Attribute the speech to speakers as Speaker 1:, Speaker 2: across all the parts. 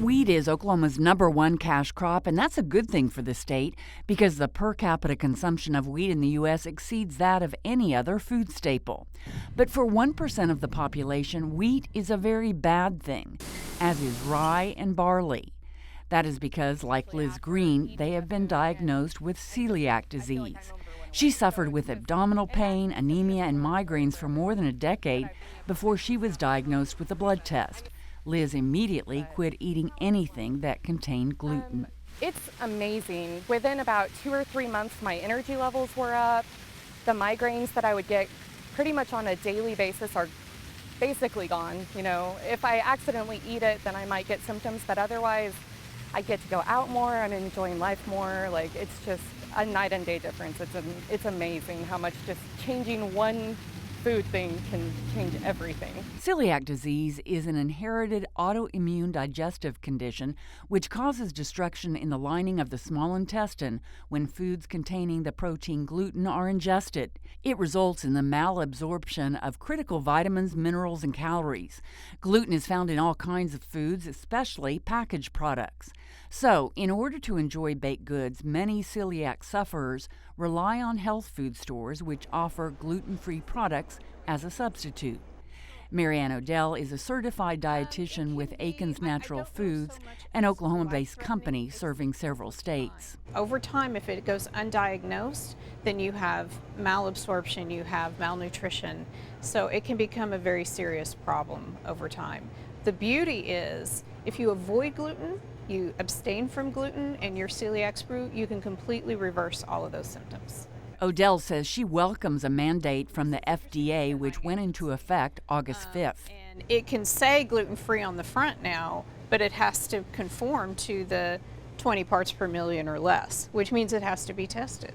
Speaker 1: Wheat is Oklahoma's #1 cash crop, and that's a good thing for the state because the per capita consumption of wheat in the U.S. exceeds that of any other food staple. But for 1% of the population, wheat is a very bad thing, as is rye and barley. That is because, like Liz Green, they have been diagnosed with celiac disease. She suffered with abdominal pain, anemia, and migraines for more than a decade before she was diagnosed with a blood test. Liz immediately quit eating anything that contained gluten.
Speaker 2: It's amazing. Within about 2 or 3 months, my energy levels were up. The migraines that I would get pretty much on a daily basis are basically gone. You know, if I accidentally eat it, then I might get symptoms, but otherwise, I get to go out more. I'm enjoying life more. Like, it's just a night and day difference. It's amazing how much just changing one food thing can change everything.
Speaker 1: Celiac disease is an inherited autoimmune digestive condition which causes destruction in the lining of the small intestine when foods containing the protein gluten are ingested. It results in the malabsorption of critical vitamins, minerals, and calories. Gluten is found in all kinds of foods, especially packaged products. So, in order to enjoy baked goods, many celiac sufferers rely on health food stores which offer gluten-free products as a substitute. Marianne Odell is a certified dietitian with Aiken's Natural Foods, an Oklahoma-based company serving several states.
Speaker 3: Over time, if it goes undiagnosed, then you have malabsorption, you have malnutrition, so it can become a very serious problem over time. The beauty is, if you avoid gluten, you abstain from gluten, and your celiac's brew, you can completely reverse all of those symptoms.
Speaker 1: Odell says she welcomes a mandate from the FDA, which went into effect August 5th.
Speaker 3: And it can say gluten-free on the front now, but it has to conform to the 20 parts per million or less, which means it has to be tested.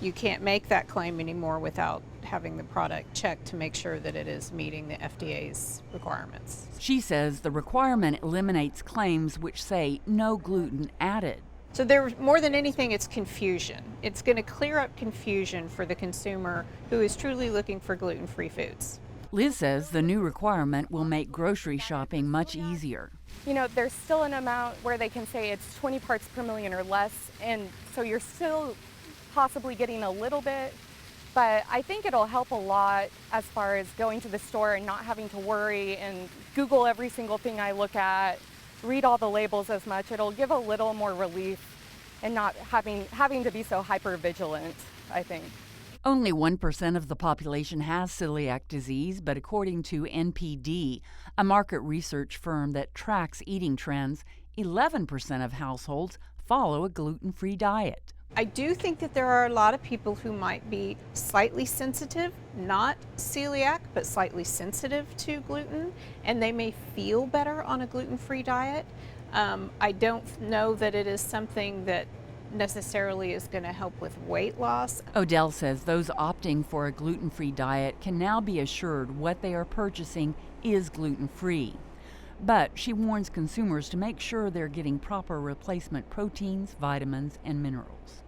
Speaker 3: You can't make that claim anymore without having the product checked to make sure that it is meeting the FDA's requirements.
Speaker 1: She says the requirement eliminates claims which say no gluten added.
Speaker 3: So more than anything, it's confusion. It's going to clear up confusion for the consumer who is truly looking for gluten-free foods.
Speaker 1: Liz says the new requirement will make grocery shopping much easier.
Speaker 2: You know, there's still an amount where they can say it's 20 parts per million or less, and so you're still possibly getting a little bit, but I think it'll help a lot as far as going to the store and not having to worry and Google every single thing I look at, read all the labels as much. It'll give a little more relief and not having to be so hyper vigilant, I think.
Speaker 1: Only 1% of the population has celiac disease, but according to NPD, a market research firm that tracks eating trends, 11% of households follow a gluten-free diet.
Speaker 3: I do think that there are a lot of people who might be slightly sensitive, not celiac, but slightly sensitive to gluten, and they may feel better on a gluten-free diet. I don't know that it is something that necessarily is going to help with weight loss.
Speaker 1: Odell says those opting for a gluten-free diet can now be assured what they are purchasing is gluten-free. But she warns consumers to make sure they're getting proper replacement proteins, vitamins, and minerals.